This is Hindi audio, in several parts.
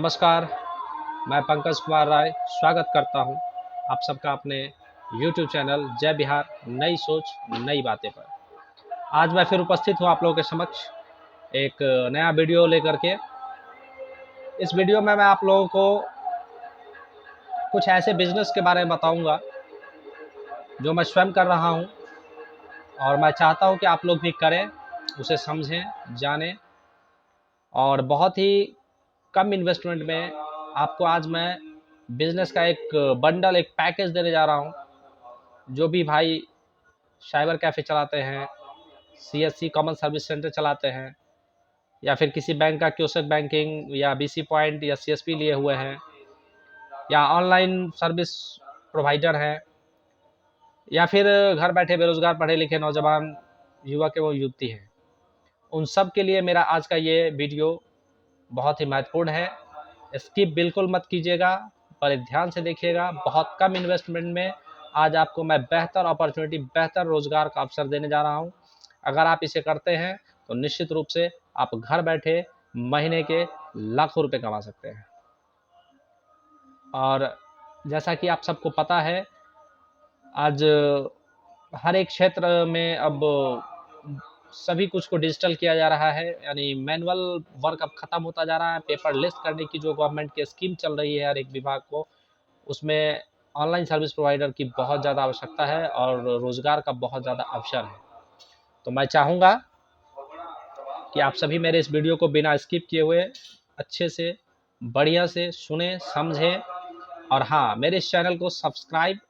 नमस्कार, मैं पंकज कुमार राय स्वागत करता हूं आप सबका अपने YouTube चैनल जय बिहार नई सोच नई बातें पर। आज मैं फिर उपस्थित हूं आप लोगों के समक्ष एक नया वीडियो लेकर के। इस वीडियो में मैं आप लोगों को कुछ ऐसे बिजनेस के बारे में बताऊंगा जो मैं स्वयं कर रहा हूं और मैं चाहता हूं कि आप लोग भी करें, उसे समझें, जानें और बहुत ही कम इन्वेस्टमेंट में आपको आज मैं बिजनेस का एक बंडल, एक पैकेज देने जा रहा हूं। जो भी भाई साइबर कैफ़े चलाते हैं, सीएससी कॉमन सर्विस सेंटर चलाते हैं या फिर किसी बैंक का क्योसक बैंकिंग या बीसी पॉइंट या सीएसपी लिए हुए हैं या ऑनलाइन सर्विस प्रोवाइडर हैं या फिर घर बैठे बेरोजगार पढ़े लिखे नौजवान युवक एवं युवती हैं, उन सब के लिए मेरा आज का ये वीडियो बहुत ही महत्वपूर्ण है। स्किप बिल्कुल मत कीजिएगा, पर ध्यान से देखिएगा। बहुत कम इन्वेस्टमेंट में आज आपको मैं बेहतर अपॉर्चुनिटी, बेहतर रोजगार का अवसर देने जा रहा हूं। अगर आप इसे करते हैं तो निश्चित रूप से आप घर बैठे महीने के लाखों रुपए कमा सकते हैं। और जैसा कि आप सबको पता है, आज हर एक क्षेत्र में अब सभी कुछ को डिजिटल किया जा रहा है, यानी मैनुअल वर्क अब खत्म होता जा रहा है। पेपर लेस करने की जो गवर्नमेंट की स्कीम चल रही है हर एक विभाग को, उसमें ऑनलाइन सर्विस प्रोवाइडर की बहुत ज़्यादा आवश्यकता है और रोज़गार का बहुत ज़्यादा अवसर है। तो मैं चाहूँगा कि आप सभी मेरे इस वीडियो को बिना स्किप किए हुए अच्छे से बढ़िया से सुने, समझें और हाँ, मेरे इस चैनल को सब्सक्राइब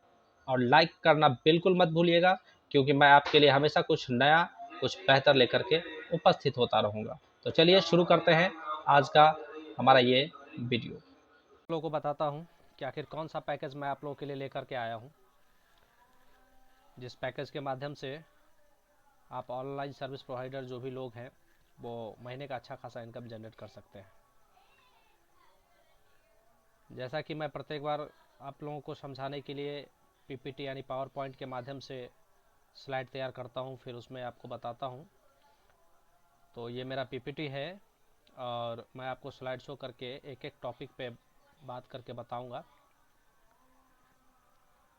और लाइक करना बिल्कुल मत भूलिएगा, क्योंकि मैं आपके लिए हमेशा कुछ नया, कुछ बेहतर लेकर के उपस्थित होता रहूँगा। तो चलिए शुरू करते हैं आज का हमारा ये वीडियो। आप लोगों को बताता हूँ कि आखिर कौन सा पैकेज मैं आप लोगों के लिए लेकर के आया हूँ, जिस पैकेज के माध्यम से आप ऑनलाइन सर्विस प्रोवाइडर जो भी लोग हैं वो महीने का अच्छा खासा इनकम जनरेट कर सकते हैं। जैसा कि मैं प्रत्येक बार आप लोगों को समझाने के लिए पीपीटी यानी पावर पॉइंट के माध्यम से स्लाइड तैयार करता हूं, फिर उसमें आपको बताता हूं। तो ये मेरा पीपीटी है और मैं आपको स्लाइड शो करके एक एक टॉपिक पे बात करके बताऊंगा।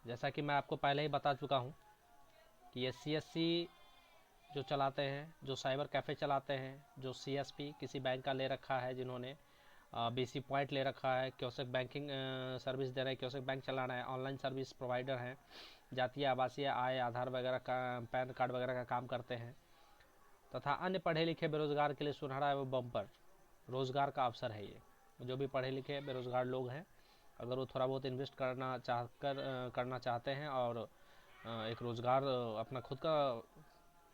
जैसा कि मैं आपको पहले ही बता चुका हूं कि ये सीएससी जो चलाते हैं, जो साइबर कैफ़े चलाते हैं, जो सीएसपी किसी बैंक का ले रखा है, जिन्होंने बीसी पॉइंट ले रखा है, क्योसक बैंकिंग सर्विस दे रहे हैं, क्योसक बैंक चलाना है, ऑनलाइन सर्विस प्रोवाइडर हैं, जातीय आवासीय आय आधार वगैरह का, पैन कार्ड वगैरह का काम करते हैं, तथा अन्य पढ़े लिखे बेरोजगार के लिए सुनहरा एवं बम्पर रोजगार का अवसर है। ये जो भी पढ़े लिखे बेरोजगार लोग हैं, अगर वो थोड़ा बहुत इन्वेस्ट करना चाहते हैं और एक रोजगार अपना खुद का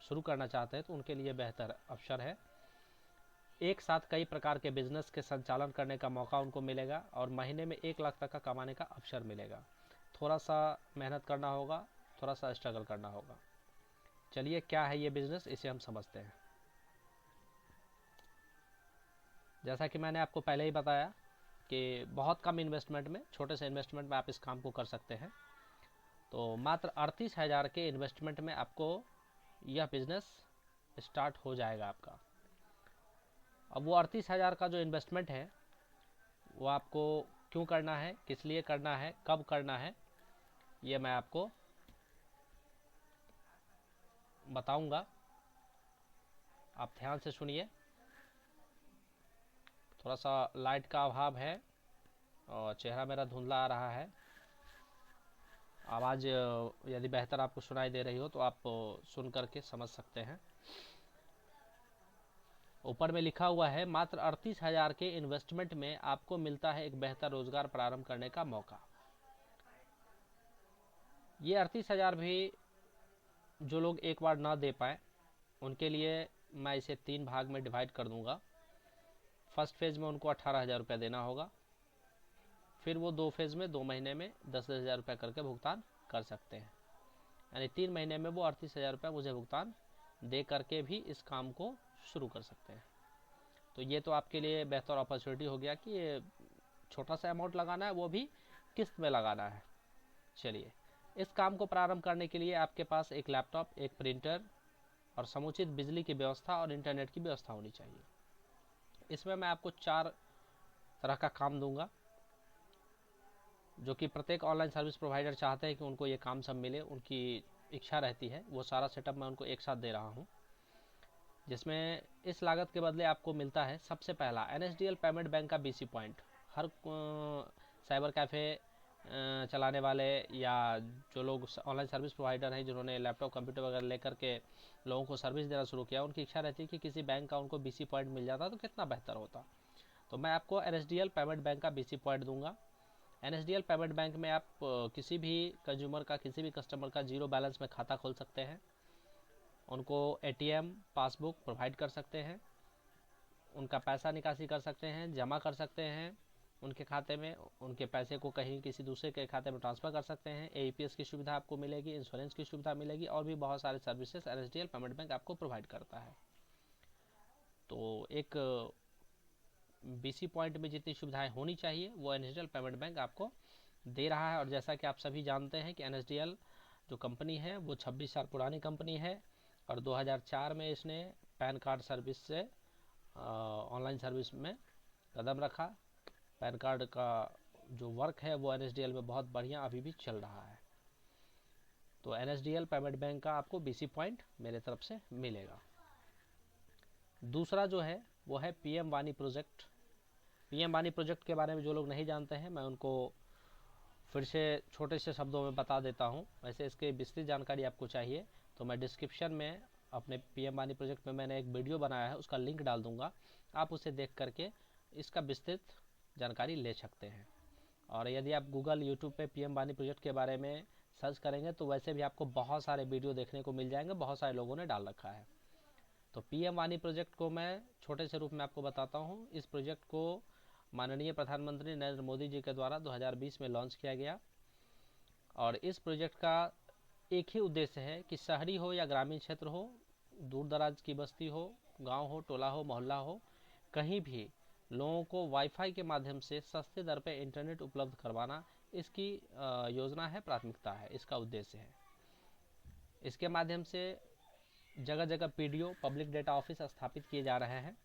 शुरू करना चाहते हैं, तो उनके लिए बेहतर अवसर है। एक साथ कई प्रकार के बिजनेस के संचालन करने का मौका उनको मिलेगा और महीने में 1 लाख तक का कमाने का अवसर मिलेगा। थोड़ा सा मेहनत करना होगा, थोड़ा सा स्ट्रगल करना होगा। चलिए, क्या है ये बिजनेस, इसे हम समझते हैं। जैसा कि मैंने आपको पहले ही बताया कि बहुत कम इन्वेस्टमेंट में, छोटे से इन्वेस्टमेंट में आप इस काम को कर सकते हैं। तो मात्र 38,000 के इन्वेस्टमेंट में आपको यह बिजनेस स्टार्ट हो जाएगा आपका। अब वो 38,000 का जो इन्वेस्टमेंट है वो आपको क्यों करना है, किस लिए करना है, कब करना है, ये मैं आपको बताऊंगा। आप ध्यान से सुनिए। थोड़ा सा लाइट का अभाव है और चेहरा मेरा धुंधला आ रहा है। आवाज़ यदि बेहतर आपको सुनाई दे रही हो तो आप सुन करके समझ सकते हैं। ऊपर में लिखा हुआ है, मात्र 38,000 के इन्वेस्टमेंट में आपको मिलता है एक बेहतर रोजगार प्रारंभ करने का मौका। ये 38,000 भी जो लोग एक बार ना दे पाए, उनके लिए मैं इसे 3 भाग में डिवाइड कर दूंगा। फर्स्ट फेज में उनको 18,000 रुपये देना होगा, फिर वो 2 फेज में 2 महीने में 10,000 रुपये करके भुगतान कर सकते हैं। यानी 3 महीने में वो 38,000 रुपये मुझे भुगतान दे करके भी इस काम को शुरू कर सकते हैं। तो ये तो आपके लिए बेहतर अपॉर्चुनिटी हो गया कि ये छोटा सा अमाउंट लगाना है, वो भी किस्त में लगाना है। चलिए, इस काम को प्रारंभ करने के लिए आपके पास एक लैपटॉप, एक प्रिंटर और समुचित बिजली की व्यवस्था और इंटरनेट की व्यवस्था होनी चाहिए। इसमें मैं आपको 4 तरह का काम दूंगा, जो कि प्रत्येक ऑनलाइन सर्विस प्रोवाइडर चाहते हैं कि उनको ये काम सब मिले, उनकी इच्छा रहती है। वो सारा सेटअप मैं उनको एक साथ दे रहा हूँ, जिसमें इस लागत के बदले आपको मिलता है सबसे पहला NSDL पेमेंट बैंक का BC पॉइंट। हर साइबर कैफ़े चलाने वाले या जो लोग ऑनलाइन सर्विस प्रोवाइडर हैं जिन्होंने लैपटॉप कंप्यूटर वगैरह लेकर के लोगों को सर्विस देना शुरू किया, उनकी इच्छा रहती है कि किसी बैंक का उनको BC पॉइंट मिल जाता तो कितना बेहतर होता। तो मैं आपको NSDL पेमेंट बैंक का BC पॉइंट दूंगा। NSDL पेमेंट बैंक में आप किसी भी कंज्यूमर का, किसी भी कस्टमर का जीरो बैलेंस में खाता खोल सकते हैं, उनको ATM पासबुक प्रोवाइड कर सकते हैं, उनका पैसा निकासी कर सकते हैं, जमा कर सकते हैं उनके खाते में, उनके पैसे को कहीं किसी दूसरे के खाते में ट्रांसफ़र कर सकते हैं। AEPS की सुविधा आपको मिलेगी, इंश्योरेंस की सुविधा मिलेगी, और भी बहुत सारे सर्विसेज NSDL पेमेंट बैंक आपको प्रोवाइड करता है। तो एक BC पॉइंट में जितनी सुविधाएं होनी चाहिए वो NSDL पेमेंट बैंक आपको दे रहा है। और जैसा कि आप सभी जानते हैं कि NSDL जो कंपनी है वो 26 साल पुरानी कंपनी है, और 2004 में इसने पैन कार्ड सर्विस से ऑनलाइन सर्विस में कदम रखा। पैन कार्ड का जो वर्क है वो NSDL में बहुत बढ़िया अभी भी चल रहा है। तो NSDL पेमेंट बैंक का आपको BC पॉइंट मेरे तरफ से मिलेगा। दूसरा जो है वो है PM वानी प्रोजेक्ट। PM वानी प्रोजेक्ट के बारे में जो लोग नहीं जानते हैं, मैं उनको फिर से छोटे से शब्दों में बता देता हूँ। वैसे इसके विस्तृत जानकारी आपको चाहिए तो मैं डिस्क्रिप्शन में अपने PM वानी प्रोजेक्ट में मैंने एक वीडियो बनाया है, उसका लिंक डाल दूंगा, आप उसे देख करके इसका विस्तृत जानकारी ले सकते हैं। और यदि आप गूगल यूट्यूब पे PM वानी प्रोजेक्ट के बारे में सर्च करेंगे तो वैसे भी आपको बहुत सारे वीडियो देखने को मिल जाएंगे, बहुत सारे लोगों ने डाल रखा है। तो PM वानी प्रोजेक्ट को मैं छोटे से रूप में आपको बताता हूँ। इस प्रोजेक्ट को माननीय प्रधानमंत्री नरेंद्र मोदी जी के द्वारा 2020 में लॉन्च किया गया, और इस प्रोजेक्ट का एक ही उद्देश्य है कि शहरी हो या ग्रामीण क्षेत्र हो, दूर दराज की बस्ती हो, गांव हो, टोला हो, मोहल्ला हो, कहीं भी लोगों को वाईफाई के माध्यम से सस्ते दर पर इंटरनेट उपलब्ध करवाना इसकी योजना है, प्राथमिकता है, इसका उद्देश्य है। इसके माध्यम से जगह जगह PDO पब्लिक डेटा ऑफिस स्थापित किए जा रहे हैं,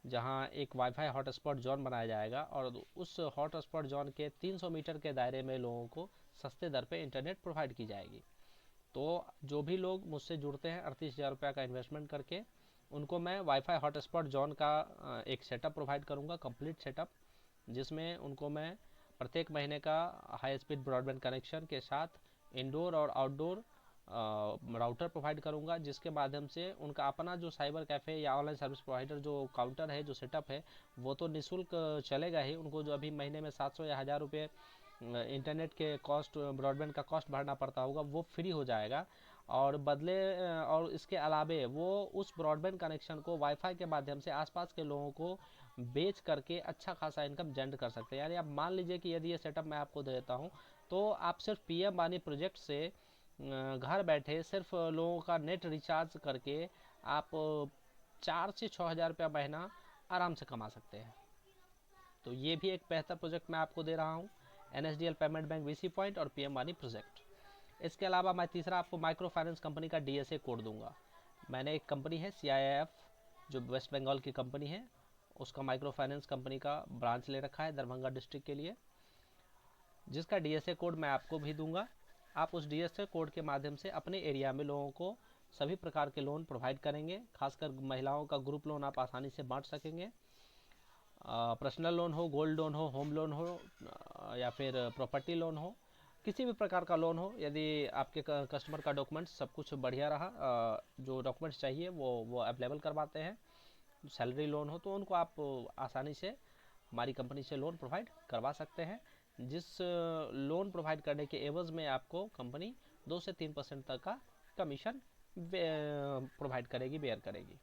जहां एक वाईफाई हॉटस्पॉट जोन बनाया जाएगा, और उस हॉटस्पॉट जोन के 300 मीटर के दायरे में लोगों को सस्ते दर पे इंटरनेट प्रोवाइड की जाएगी। तो जो भी लोग मुझसे जुड़ते हैं 38,000 रुपये का इन्वेस्टमेंट करके, उनको मैं वाईफाई हॉटस्पॉट जोन का एक सेटअप प्रोवाइड करूँगा, कंप्लीट सेटअप, जिसमें उनको मैं प्रत्येक महीने का हाई स्पीड ब्रॉडबैंड कनेक्शन के साथ इंडोर और आउटडोर राउटर प्रोवाइड करूंगा, जिसके माध्यम से उनका अपना जो साइबर कैफ़े या ऑनलाइन सर्विस प्रोवाइडर जो काउंटर है, जो सेटअप है, वो तो निःशुल्क चलेगा ही। उनको जो अभी महीने में 700 या 1000 रुपये इंटरनेट के कॉस्ट, ब्रॉडबैंड का कॉस्ट भरना पड़ता होगा, वो फ्री हो जाएगा। और बदले और इसके अलावे वो उस ब्रॉडबैंड कनेक्शन को वाईफाई के माध्यम से आसपास के लोगों को बेच करके अच्छा खासा इनकम जनरेट कर सकते हैं। यानी आप मान लीजिए कि यदि ये सेटअप मैं आपको दे देता हूँ तो आप सिर्फ PM वानी प्रोजेक्ट से घर बैठे सिर्फ लोगों का नेट रिचार्ज करके आप 4 से 6 हज़ार रुपया महीना आराम से कमा सकते हैं। तो ये भी एक बेहतर प्रोजेक्ट मैं आपको दे रहा हूँ, NSDL payment bank BC point और PM वानी प्रोजेक्ट। इसके अलावा मैं तीसरा आपको माइक्रो फाइनेंस कंपनी का DSA कोड दूंगा। मैंने एक कंपनी है CIF जो वेस्ट बंगाल की कंपनी है, उसका माइक्रो फाइनेंस कंपनी का ब्रांच ले रखा है दरभंगा डिस्ट्रिक्ट के लिए, जिसका DSA कोड मैं आपको भी दूंगा। आप उस DSA कोड के माध्यम से अपने एरिया में लोगों को सभी प्रकार के लोन प्रोवाइड करेंगे। खासकर महिलाओं का ग्रुप लोन आप आसानी से बांट सकेंगे। पर्सनल लोन हो, गोल्ड लोन हो, होम लोन हो, या फिर प्रॉपर्टी लोन हो, किसी भी प्रकार का लोन हो, यदि आपके कस्टमर का डॉक्यूमेंट्स सब कुछ बढ़िया रहा, जो डॉक्यूमेंट्स चाहिए वो अवेलेबल करवाते हैं, सैलरी लोन हो तो उनको आप आसानी से हमारी कंपनी से लोन प्रोवाइड करवा सकते हैं, जिस लोन प्रोवाइड करने के एवज में आपको कंपनी 2 से 3% तक का कमीशन प्रोवाइड करेगी, बेयर करेगी।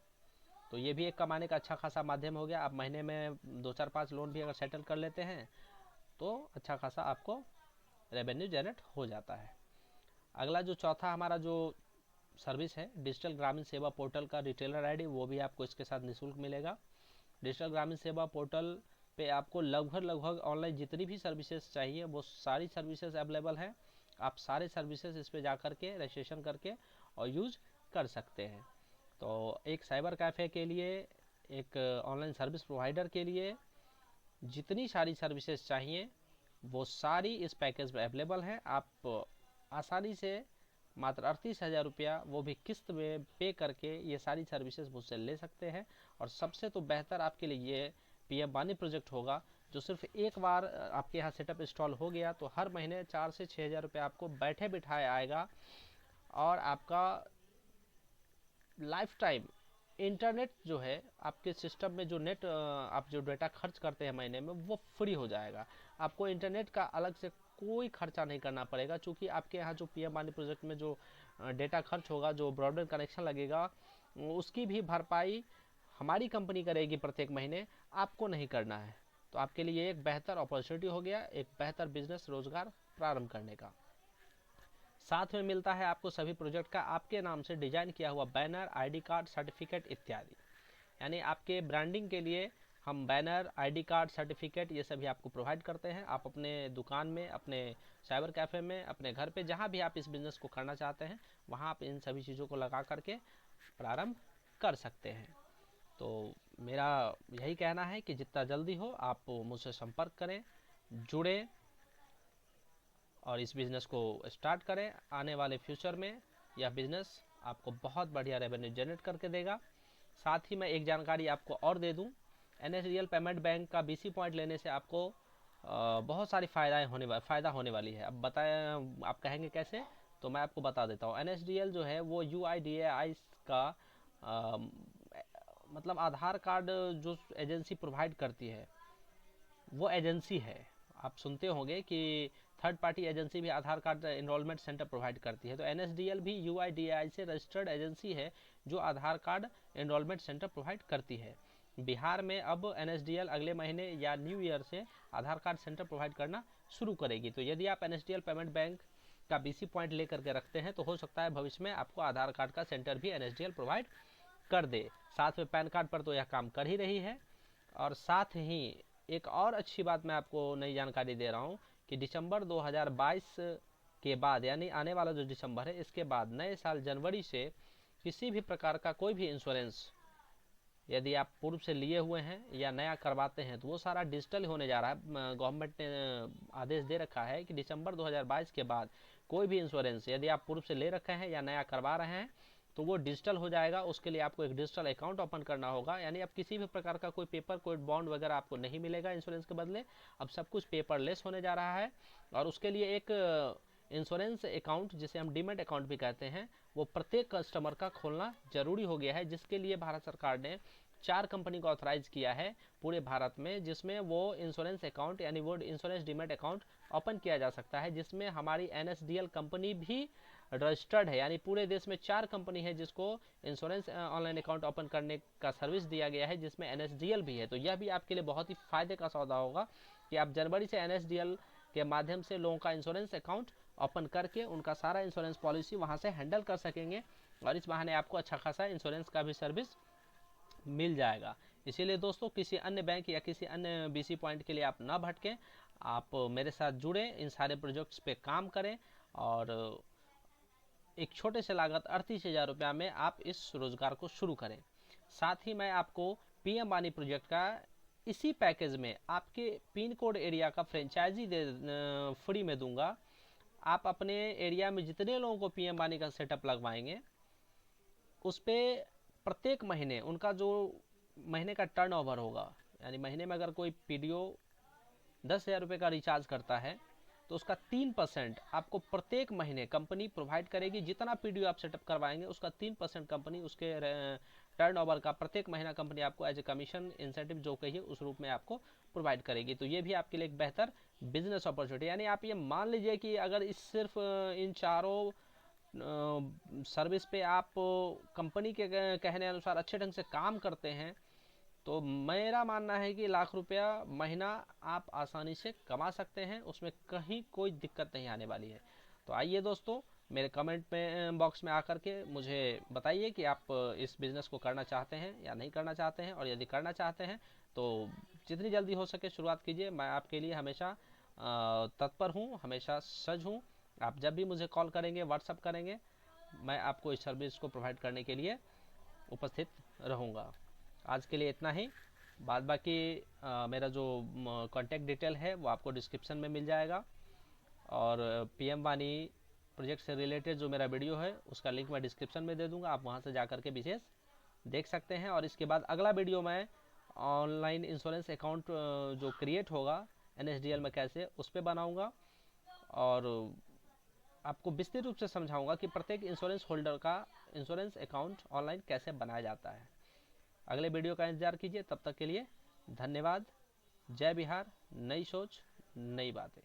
तो ये भी एक कमाने का अच्छा खासा माध्यम हो गया। आप महीने में 2-4-5 लोन भी अगर सेटल कर लेते हैं तो अच्छा खासा आपको रेवेन्यू जनरेट हो जाता है। अगला जो चौथा हमारा जो सर्विस है, डिजिटल ग्रामीण सेवा पोर्टल का रिटेलर ID, वो भी आपको इसके साथ निःशुल्क मिलेगा। डिजिटल ग्रामीण सेवा पोर्टल पे आपको लगभग ऑनलाइन जितनी भी सर्विसेज चाहिए वो सारी सर्विसेज अवेलेबल हैं। आप सारे सर्विसेज इस पे जा करके रजिस्ट्रेशन करके और यूज कर सकते हैं। तो एक साइबर कैफ़े के लिए, एक ऑनलाइन सर्विस प्रोवाइडर के लिए जितनी सारी सर्विसेज चाहिए वो सारी इस पैकेज में अवेलेबल है। आप आसानी से मात्र 38,000 रुपया वो भी किस्त में पे करके ये सारी सर्विसेज मुझसे ले सकते हैं। और सबसे तो बेहतर आपके लिए ये पीएम वानी प्रोजेक्ट होगा, जो सिर्फ एक बार आपके यहाँ सेटअप इंस्टॉल हो गया तो हर महीने 4 से 6,000 रुपये आपको बैठे बिठाए आएगा। और आपका लाइफ टाइम इंटरनेट जो है आपके सिस्टम में, जो नेट आप जो डेटा खर्च करते हैं महीने में, वो फ्री हो जाएगा। आपको इंटरनेट का अलग से कोई खर्चा नहीं करना पड़ेगा, क्योंकि आपके यहाँ जो पीएम वानी प्रोजेक्ट में जो डेटा खर्च होगा, जो ब्रॉडबैंड कनेक्शन लगेगा, उसकी भी भरपाई हमारी कंपनी करेगी प्रत्येक महीने, आपको नहीं करना है। तो आपके लिए एक बेहतर अपॉर्चुनिटी हो गया, एक बेहतर बिजनेस रोजगार प्रारंभ करने का। साथ में मिलता है आपको सभी प्रोजेक्ट का आपके नाम से डिजाइन किया हुआ बैनर, आईडी कार्ड, सर्टिफिकेट इत्यादि। यानी आपके ब्रांडिंग के लिए हम बैनर, आईडी कार्ड, सर्टिफिकेट ये सभी आपको प्रोवाइड करते हैं। आप अपने दुकान में, अपने साइबर कैफ़े में, अपने घर पे, जहाँ भी आप इस बिज़नेस को करना चाहते हैं वहाँ आप इन सभी चीज़ों को लगा करके प्रारंभ कर सकते हैं। तो मेरा यही कहना है कि जितना जल्दी हो आप मुझसे संपर्क करें, जुड़ें और इस बिज़नेस को स्टार्ट करें। आने वाले फ्यूचर में यह बिज़नेस आपको बहुत बढ़िया रेवेन्यू जनरेट करके देगा। साथ ही मैं एक जानकारी आपको और दे दूं, NSDL पेमेंट बैंक का BC पॉइंट लेने से आपको बहुत सारी फ़ायदा होने वाली है। अब बताएं, आप कहेंगे कैसे, तो मैं आपको बता देता हूँ। NSDL जो है वो UIDAI का मतलब आधार कार्ड जो एजेंसी प्रोवाइड करती है वो एजेंसी है। आप सुनते होंगे कि थर्ड पार्टी एजेंसी भी आधार कार्ड एनरोलमेंट सेंटर प्रोवाइड करती है, तो NSDL भी UIDAI से रजिस्टर्ड एजेंसी है जो आधार कार्ड एनरोलमेंट सेंटर प्रोवाइड करती है। बिहार में अब NSDL अगले महीने या न्यू ईयर से आधार कार्ड सेंटर प्रोवाइड करना शुरू करेगी। तो यदि आप NSDL पेमेंट बैंक का BC पॉइंट लेकर के रखते हैं तो हो सकता है भविष्य में आपको आधार कार्ड का सेंटर भी NSDL प्रोवाइड कर दे। साथ में पैन कार्ड पर तो यह काम कर ही रही है। और साथ ही एक और अच्छी बात मैं आपको नई जानकारी दे रहा हूँ कि दिसंबर 2022 के बाद, यानी आने वाला जो दिसंबर है, इसके बाद नए साल जनवरी से किसी भी प्रकार का कोई भी इंश्योरेंस यदि आप पूर्व से लिए हुए हैं या नया करवाते हैं तो वो सारा डिजिटल होने जा रहा है। गवर्नमेंट ने आदेश दे रखा है कि दिसंबर 2022 के बाद कोई भी इंश्योरेंस यदि आप पूर्व से ले रखे हैं या नया करवा रहे हैं तो वो डिजिटल हो जाएगा। उसके लिए आपको एक डिजिटल अकाउंट ओपन करना होगा। यानी अब किसी भी प्रकार का कोई पेपर, कोई बॉन्ड वगैरह आपको नहीं मिलेगा इंश्योरेंस के बदले। अब सब कुछ पेपरलेस होने जा रहा है। और उसके लिए एक इंश्योरेंस अकाउंट, जिसे हम डीमैट अकाउंट भी कहते हैं, वो प्रत्येक कस्टमर का खोलना जरूरी हो गया है, जिसके लिए भारत सरकार ने 4 कंपनी को ऑथराइज किया है पूरे भारत में, जिसमें वो इंश्योरेंस अकाउंट यानी वो इंश्योरेंस डीमैट अकाउंट ओपन किया जा सकता है, जिसमें हमारी NSDL कंपनी भी रजिस्टर्ड है। यानी पूरे देश में 4 कंपनी है जिसको इंश्योरेंस ऑनलाइन अकाउंट ओपन करने का सर्विस दिया गया है, जिसमें NSDL भी है। तो यह भी आपके लिए बहुत ही फायदे का सौदा होगा कि आप जनवरी से NSDL के माध्यम से लोगों का इंश्योरेंस अकाउंट ओपन करके उनका सारा इंश्योरेंस पॉलिसी वहां से हैंडल कर सकेंगे। और इस बहाने आपको अच्छा खासा इंश्योरेंस का भी सर्विस मिल जाएगा। इसीलिए दोस्तों, किसी अन्य बैंक या किसी अन्य BC पॉइंट के लिए आप ना भटकें, आप मेरे साथ जुड़े, इन सारे प्रोजेक्ट्स पे काम करें और एक छोटे से लागत 38,000 रुपया में आप इस रोजगार को शुरू करें। साथ ही मैं आपको PM वानी प्रोजेक्ट का इसी पैकेज में आपके पिन कोड एरिया का फ्रेंचाइजी फ्री में दूंगा। आप अपने एरिया में जितने लोगों को PM वानी का सेटअप लगवाएंगे उस पर प्रत्येक महीने उनका जो महीने का टर्नओवर होगा, यानी महीने में अगर कोई PDO 10,000 रुपये का रिचार्ज करता है तो उसका 3% आपको प्रत्येक महीने कंपनी प्रोवाइड करेगी। जितना PDO आप सेटअप करवाएंगे उसका 3% कंपनी उसके टर्नओवर का प्रत्येक महीना कंपनी आपको एज ए कमीशन इंसेंटिव जो कहिए उस रूप में आपको प्रोवाइड करेगी। तो ये भी आपके लिए एक बेहतर बिजनेस अपॉर्चुनिटी। यानी आप ये मान लीजिए कि अगर इस सिर्फ इन चारों सर्विस पे आप कंपनी के कहने अनुसार अच्छे ढंग से काम करते हैं तो मेरा मानना है कि लाख रुपया महीना आप आसानी से कमा सकते हैं, उसमें कहीं कोई दिक्कत नहीं आने वाली है। तो आइए दोस्तों, मेरे कमेंट में बॉक्स में आकर के मुझे बताइए कि आप इस बिज़नेस को करना चाहते हैं या नहीं करना चाहते हैं, और यदि करना चाहते हैं तो जितनी जल्दी हो सके शुरुआत कीजिए। मैं आपके लिए हमेशा तत्पर हूँ, हमेशा सज हूँ। आप जब भी मुझे कॉल करेंगे, व्हाट्सअप करेंगे, मैं आपको इस सर्विस को प्रोवाइड करने के लिए उपस्थित रहूँगा। आज के लिए इतना ही। बाद बाकी मेरा जो कॉन्टैक्ट डिटेल है वो आपको डिस्क्रिप्शन में मिल जाएगा, और पीएम वानी प्रोजेक्ट से रिलेटेड जो मेरा वीडियो है उसका लिंक मैं डिस्क्रिप्शन में दे दूंगा, आप वहां से जा करके विशेष देख सकते हैं। और इसके बाद अगला वीडियो मैं ऑनलाइन इंश्योरेंस अकाउंट जो क्रिएट होगा NSDL में कैसे, उस पर बनाऊंगा, और आपको विस्तृत रूप से समझाऊंगा कि प्रत्येक इंश्योरेंस होल्डर का इंश्योरेंस अकाउंट ऑनलाइन कैसे बनाया जाता है। अगले वीडियो का इंतजार कीजिए, तब तक के लिए धन्यवाद। जय बिहार, नई सोच नई बातें।